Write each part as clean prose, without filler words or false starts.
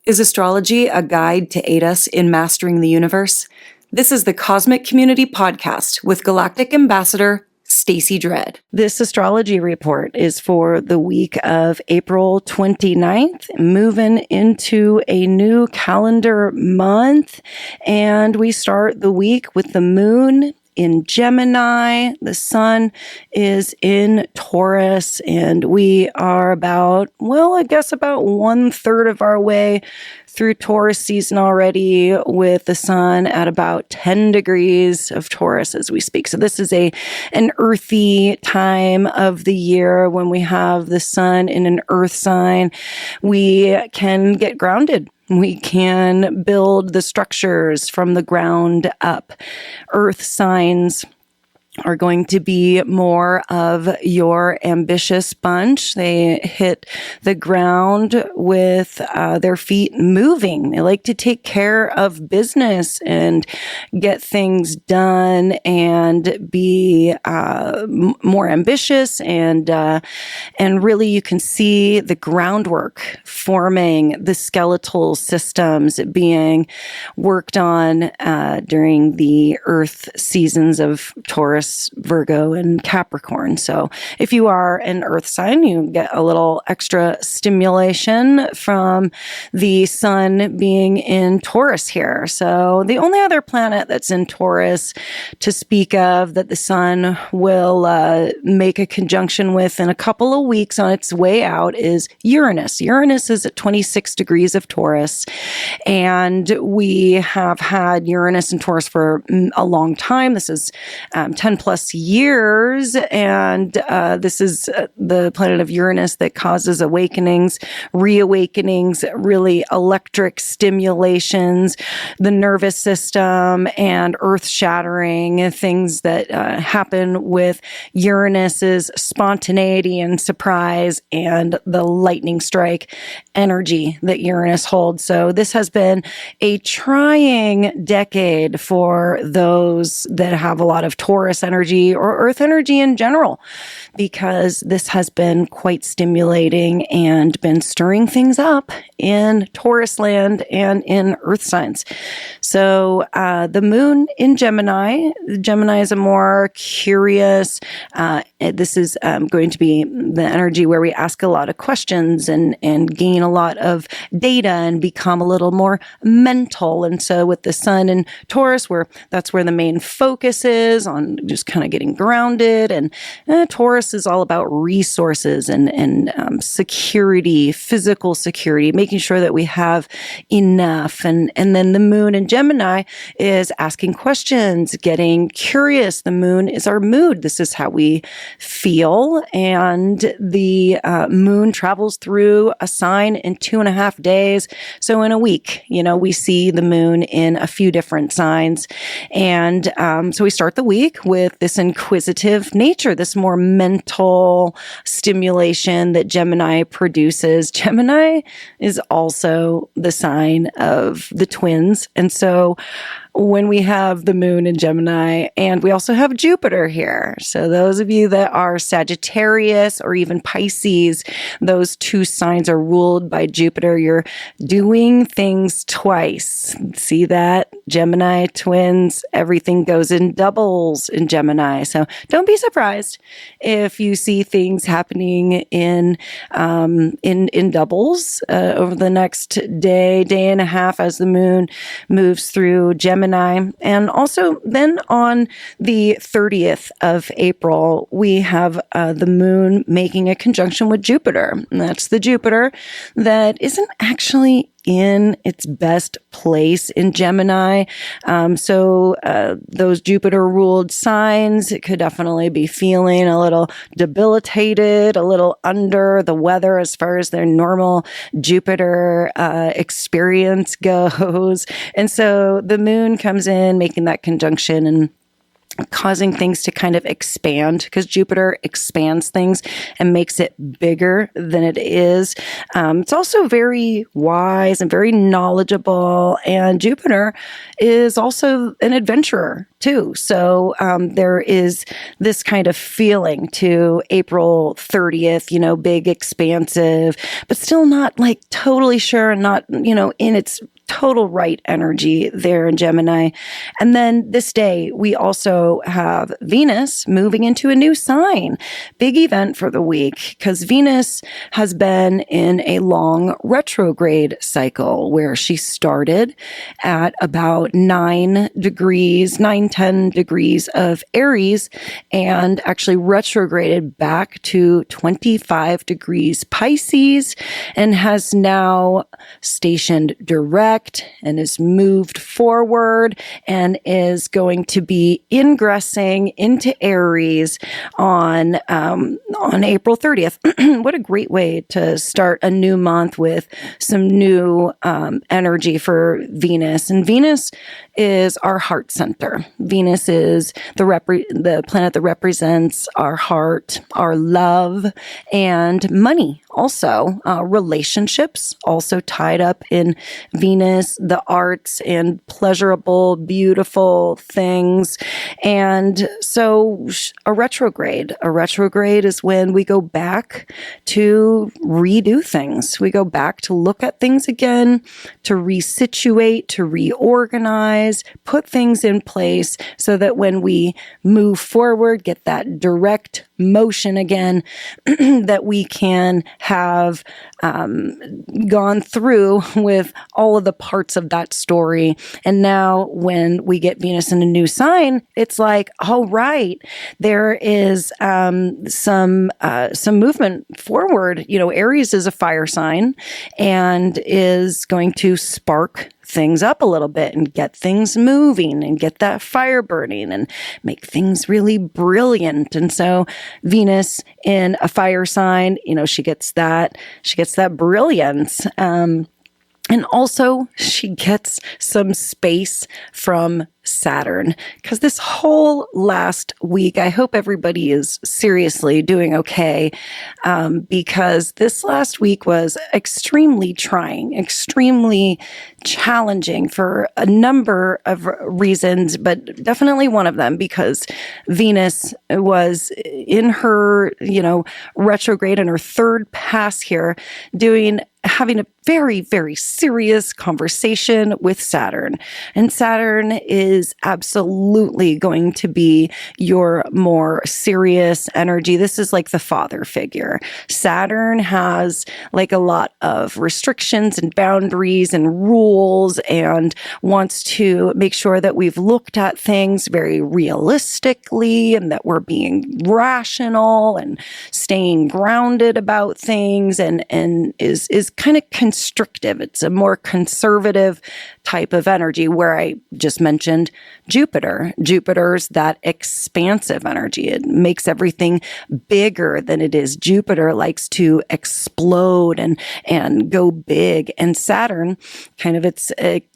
Is astrology a guide to aid us in mastering the universe? This is the Cosmic Community Podcast with Galactic Ambassador Stacey Dredd. This astrology report is for the week of April 29th, moving into a new calendar month. And we start the week with the moon in Gemini. The sun is in Taurus, and we are about 1/3 of our way through Taurus season already, with the sun at about 10 degrees of Taurus as we speak. So this is an earthy time of the year. When we have the sun in an earth sign, we can get grounded. We can build the structures from the ground up. Earth signs are going to be more of your ambitious bunch. They hit the ground with their feet moving. They like to take care of business and get things done and be more ambitious, and really you can see the groundwork forming, the skeletal systems being worked on during the Earth seasons of Taurus, Virgo, and Capricorn. So if you are an earth sign, you get a little extra stimulation from the sun being in Taurus here. So the only other planet that's in Taurus to speak of that the sun will make a conjunction with in a couple of weeks on its way out is Uranus. Uranus is at 26 degrees of Taurus, and we have had Uranus in Taurus for a long time. This is 10 plus years, and this is the planet of Uranus that causes awakenings, reawakenings, really electric stimulations, the nervous system, and earth-shattering things that happen with Uranus's spontaneity and surprise and the lightning strike energy that Uranus holds. So this has been a trying decade for those that have a lot of Taurus energy or earth energy in general, because this has been quite stimulating and been stirring things up in Taurus land and in earth signs. So the moon in Gemini is a more curious, this is going to be the energy where we ask a lot of questions and gain a lot of data and become a little more mental. And so with the sun in Taurus, that's where the main focus is on just kind of getting grounded. And Taurus is all about resources and security, physical security, making sure that we have enough. And then the moon in Gemini is asking questions, getting curious. The moon is our mood. This is how we feel. And the moon travels through a sign in 2.5 days. So in a week, we see the moon in a few different signs. And so we start the week with this inquisitive nature, this more mental stimulation that Gemini produces. Gemini is also the sign of the twins. And so when we have the moon in Gemini, and we also have Jupiter here. So those of you that are Sagittarius or even Pisces, those two signs are ruled by Jupiter. You're doing things twice. See that? Gemini twins, everything goes in doubles in Gemini. So don't be surprised if you see things happening in doubles over the next day and a half as the moon moves through Gemini. And also then on the 30th of April, we have the moon making a conjunction with Jupiter. And that's the Jupiter that isn't actually in its best place in Gemini. So those Jupiter-ruled signs could definitely be feeling a little debilitated, a little under the weather as far as their normal Jupiter experience goes. And so the moon comes in, making that conjunction and causing things to kind of expand, because Jupiter expands things and makes it bigger than it is. It's also very wise and very knowledgeable, and Jupiter is also an adventurer too. So there is this kind of feeling to April 30th, big, expansive, but still not like totally sure and not, in its total right energy there in Gemini. And then this day, we also have Venus moving into a new sign. Big event for the week because Venus has been in a long retrograde cycle where she started at about 10 degrees of Aries and actually retrograded back to 25 degrees Pisces and has now stationed direct and is moved forward and is going to be ingressing into Aries on April 30th. What a great way to start a new month with some new energy for Venus. And Venus is our heart center. Venus is the planet that represents our heart, our love, and money. Also, relationships also tied up in Venus, the arts and pleasurable, beautiful things. And so a retrograde is when we go back to redo things. We go back to look at things again, to resituate, to reorganize, put things in place so that when we move forward, get that direct motion again, that we can have gone through with all of the parts of that story. And now when we get Venus in a new sign, it's like, oh, right, there is some movement forward. Aries is a fire sign and is going to spark things up a little bit and get things moving and get that fire burning and make things really brilliant. And so Venus in a fire sign, she gets that brilliance. And also she gets some space from Saturn, because this whole last week, I hope everybody is seriously doing okay, because this last week was extremely trying, extremely challenging for a number of reasons, but definitely one of them because Venus was in her, retrograde in her third pass here, having a very, very serious conversation with Saturn. And Saturn is absolutely going to be your more serious energy. This is like the father figure. Saturn has like a lot of restrictions and boundaries and rules and wants to make sure that we've looked at things very realistically and that we're being rational and staying grounded about things and is kind of constrictive. It's a more conservative type of energy where I just mentioned Jupiter. Jupiter's that expansive energy. It makes everything bigger than it is. Jupiter likes to explode and go big. And Saturn,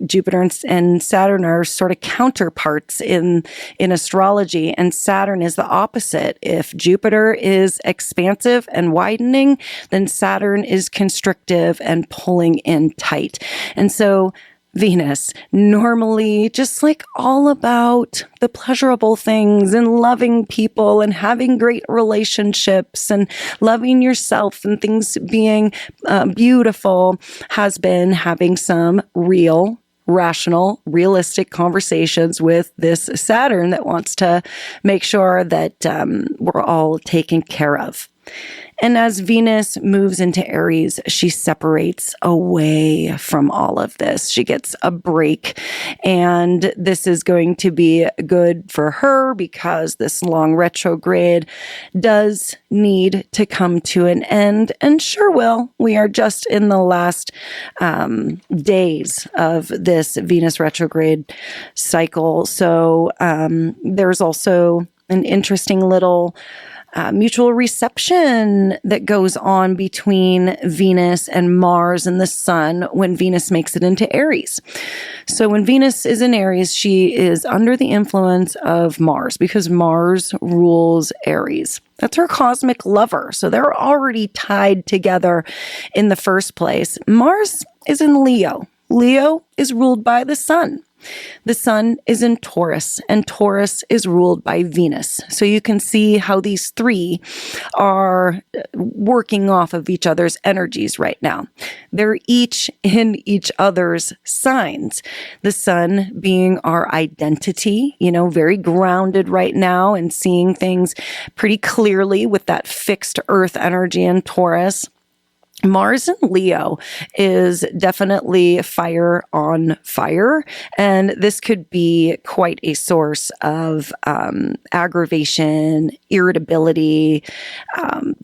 Jupiter and Saturn are sort of counterparts in astrology. And Saturn is the opposite. If Jupiter is expansive and widening, then Saturn is constrictive and pulling in tight. And so Venus, normally just like all about the pleasurable things and loving people and having great relationships and loving yourself and things being beautiful, has been having some real, rational, realistic conversations with this Saturn that wants to make sure that we're all taken care of. And as Venus moves into Aries, she separates away from all of this. She gets a break. And this is going to be good for her because this long retrograde does need to come to an end, and sure will. We are just in the last days of this Venus retrograde cycle. So there's also an interesting little mutual reception that goes on between Venus and Mars and the Sun when Venus makes it into Aries. So when Venus is in Aries, she is under the influence of Mars because Mars rules Aries. That's her cosmic lover. So they're already tied together in the first place. Mars is in Leo. Leo is ruled by the Sun. The sun is in Taurus, and Taurus is ruled by Venus. So you can see how these three are working off of each other's energies right now. They're each in each other's signs. The sun being our identity, very grounded right now and seeing things pretty clearly with that fixed earth energy in Taurus. Mars in Leo is definitely fire on fire, and this could be quite a source of aggravation, irritability,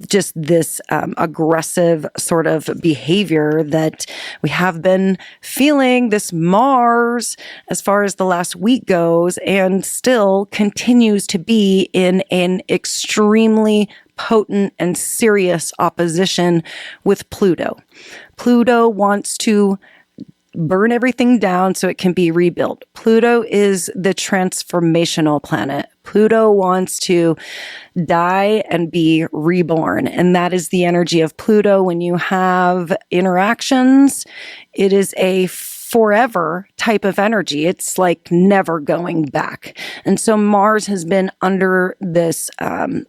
just this aggressive sort of behavior that we have been feeling this Mars as far as the last week goes, and still continues to be in an extremely potent and serious opposition with Pluto. Pluto wants to burn everything down so it can be rebuilt. Pluto is the transformational planet. Pluto wants to die and be reborn. And that is the energy of Pluto. When you have interactions, it is a forever type of energy. It's like never going back. And so Mars has been under this, in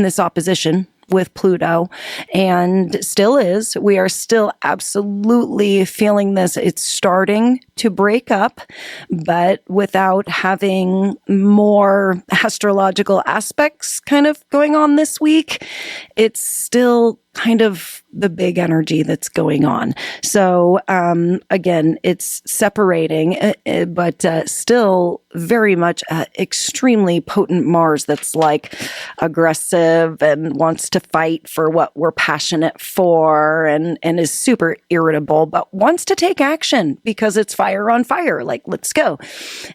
this opposition with Pluto, and still is. We are still absolutely feeling this. It's starting to break up, but without having more astrological aspects kind of going on this week, it's still kind of the big energy that's going on. So again, it's separating, but still very much extremely potent Mars that's like aggressive and wants to fight for what we're passionate for, and is super irritable, but wants to take action because it's fire on fire. Like, let's go.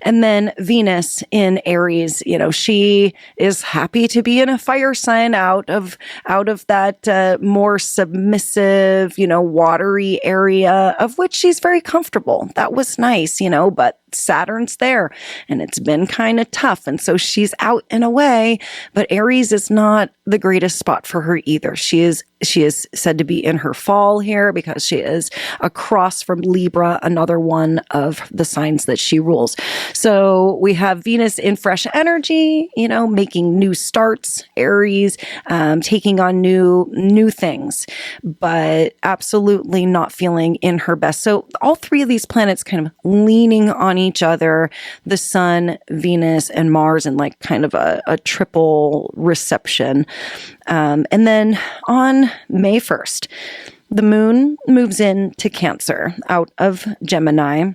And then Venus in Aries, she is happy to be in a fire sign out of that more submissive, watery area of which she's very comfortable. That was nice, but Saturn's there and it's been kind of tough. And so she's out and away, but Aries is not the greatest spot for her either. She is said to be in her fall here because she is across from Libra, another one of the signs that she rules. So we have Venus in fresh energy, making new starts, Aries, taking on new things, but absolutely not feeling in her best. So all three of these planets kind of leaning on each other, the sun, Venus, and Mars in like kind of a triple reception. And then on May 1st, the moon moves into Cancer out of Gemini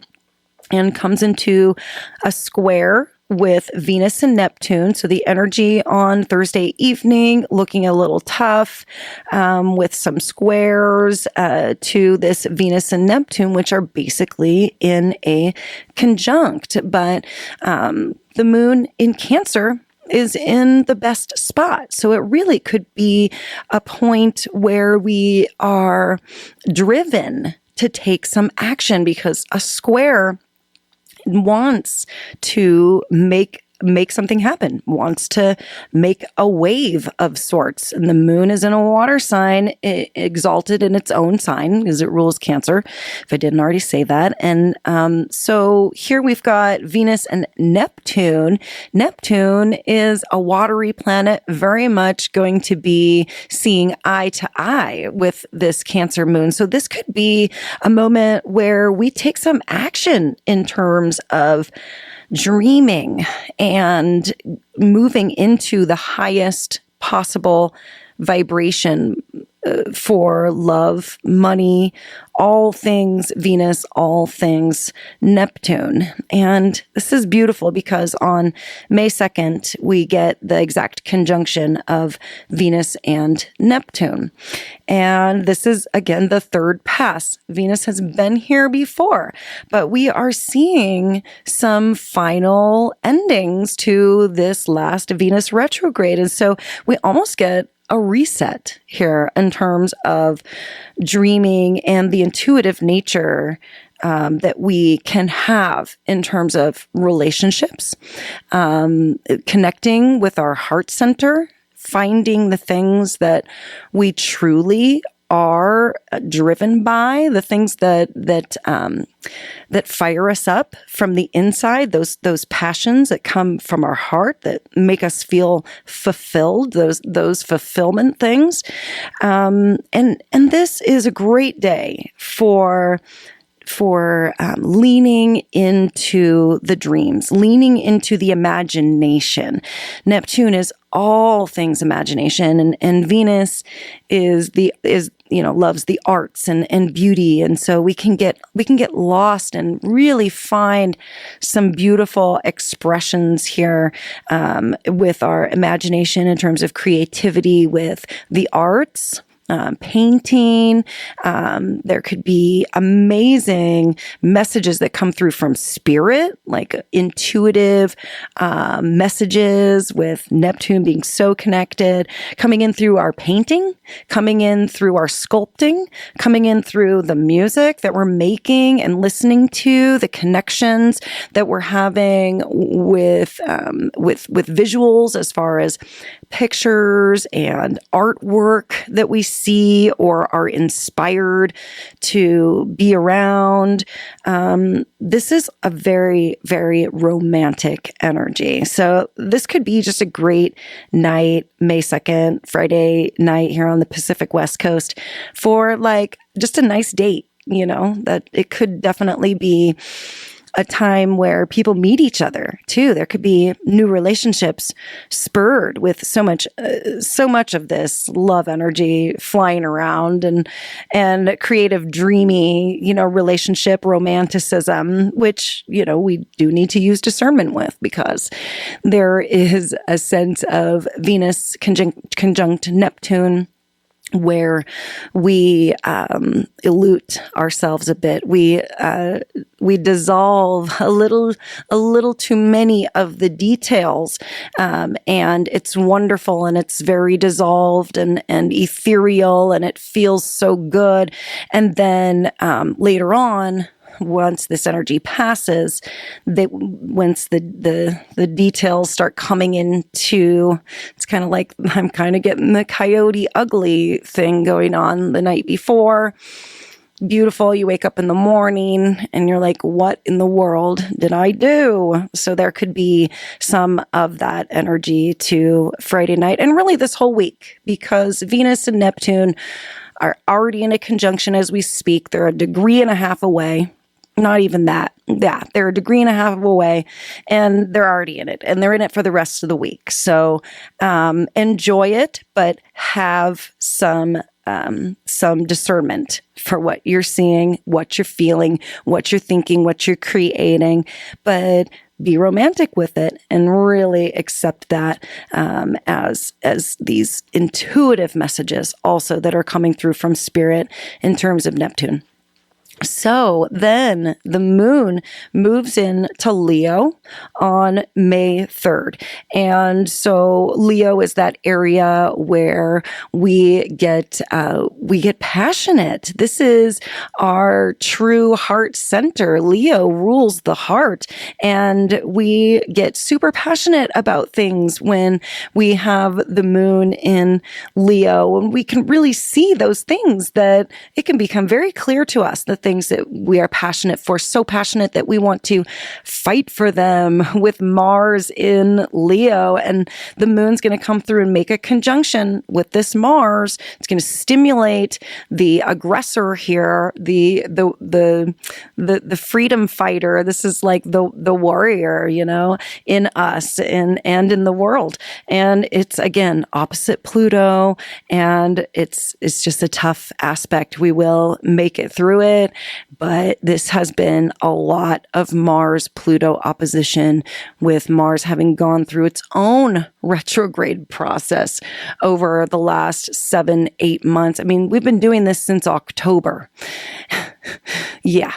and comes into a square with Venus and Neptune. So the energy on Thursday evening looking a little tough, with some squares to this Venus and Neptune, which are basically in a conjunct. But the moon in Cancer is in the best spot. So it really could be a point where we are driven to take some action because a square wants to make something happen, wants to make a wave of sorts. And the moon is in a water sign, exalted in its own sign because it rules Cancer, if I didn't already say that. And so here we've got Venus and Neptune. Neptune is a watery planet, very much going to be seeing eye to eye with this Cancer moon. So this could be a moment where we take some action in terms of dreaming and moving into the highest possible vibration for love, money, all things Venus, all things Neptune. And this is beautiful because on May 2nd, we get the exact conjunction of Venus and Neptune. And this is, again, the third pass. Venus has been here before, but we are seeing some final endings to this last Venus retrograde. And so we almost get a reset here in terms of dreaming and the intuitive nature that we can have in terms of relationships, connecting with our heart center, finding the things that we truly are driven by, the things that fire us up from the inside, those passions that come from our heart that make us feel fulfilled, those fulfillment things. And this is a great day for leaning into the dreams, leaning into the imagination. Neptune is all things imagination, and Venus is loves the arts and beauty, and so we can get lost and really find some beautiful expressions here with our imagination in terms of creativity with the arts. Painting. There could be amazing messages that come through from spirit, like intuitive messages with Neptune being so connected, coming in through our painting, coming in through our sculpting, coming in through the music that we're making and listening to, the connections that we're having with visuals as far as pictures and artwork that we see or are inspired to be around. This is a very, very romantic energy. So this could be just a great night, May 2nd, Friday night here on the Pacific West Coast for like just a nice date, that it could definitely be a time where people meet each other too. There could be new relationships spurred with so much of this love energy flying around and creative, dreamy, relationship romanticism, which, we do need to use discernment with, because there is a sense of Venus conjunct Neptune where we elude ourselves a bit. We dissolve a little too many of the details, and it's wonderful, and it's very dissolved and ethereal, and it feels so good. And then later on, once this energy passes, once the details start coming into, it's kind of like I'm kind of getting the coyote ugly thing going on the night before. Beautiful. You wake up in the morning and you're like, what in the world did I do? So there could be some of that energy to Friday night and really this whole week, because Venus and Neptune are already in a conjunction as we speak. They're 1.5 degrees away. Not even that. Yeah, they're 1.5 degrees away, and they're already in it, and they're in it for the rest of the week. So enjoy it, but have some discernment for what you're seeing, what you're feeling, what you're thinking, what you're creating, but be romantic with it and really accept that as these intuitive messages also that are coming through from spirit in terms of Neptune. So then the moon moves into Leo on May 3rd. And so Leo is that area where we get passionate. This is our true heart center. Leo rules the heart, and we get super passionate about things when we have the moon in Leo, and we can really see those things that it can become very clear to us, the things that we are passionate for, so passionate that we want to fight for them with Mars in Leo. And the moon's going to come through and make a conjunction with this Mars. It's going to stimulate the aggressor here, the freedom fighter. This is like the warrior, in us and in the world. And it's, again, opposite Pluto, and it's just a tough aspect. We will make it through it. But this has been a lot of Mars-Pluto opposition, with Mars having gone through its own retrograde process over the last 7-8 months. I mean, we've been doing this since October. Yeah.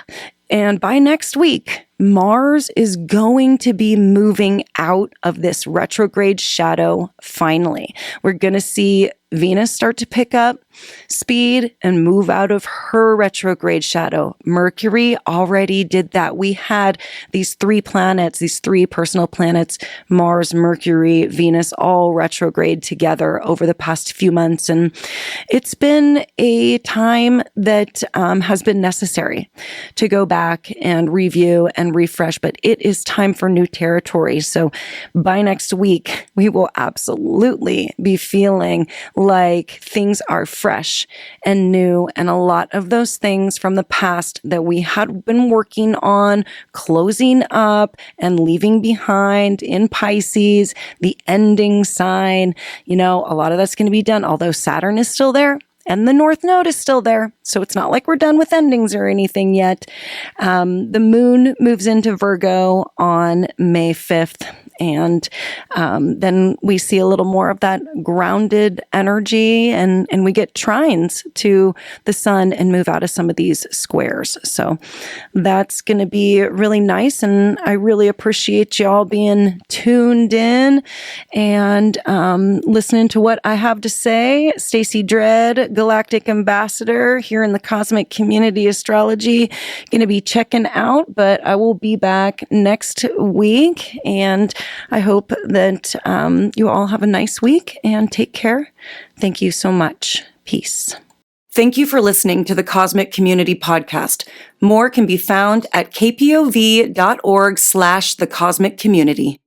And by next week, Mars is going to be moving out of this retrograde shadow finally. We're going to see Venus start to pick up. speed and move out of her retrograde shadow. Mercury already did that. We had these three planets, these three personal planets, Mars, Mercury, Venus, all retrograde together over the past few months. And it's been a time that has been necessary to go back and review and refresh, but it is time for new territory. So by next week, we will absolutely be feeling like things are fresh and new. And a lot of those things from the past that we had been working on closing up and leaving behind in Pisces, the ending sign, a lot of that's going to be done, although Saturn is still there. And the North Node is still there. So it's not like we're done with endings or anything yet. The moon moves into Virgo on May 5th. And then we see a little more of that grounded energy and we get trines to the sun and move out of some of these squares. So that's going to be really nice. And I really appreciate y'all being tuned in and listening to what I have to say. Stacey Dredd, Galactic Ambassador here in the Cosmic Community Astrology, going to be checking out, but I will be back next week. And I hope that you all have a nice week and take care. Thank you so much. Peace. Thank you for listening to the Cosmic Community Podcast. More can be found at kpov.org/thecosmiccommunity.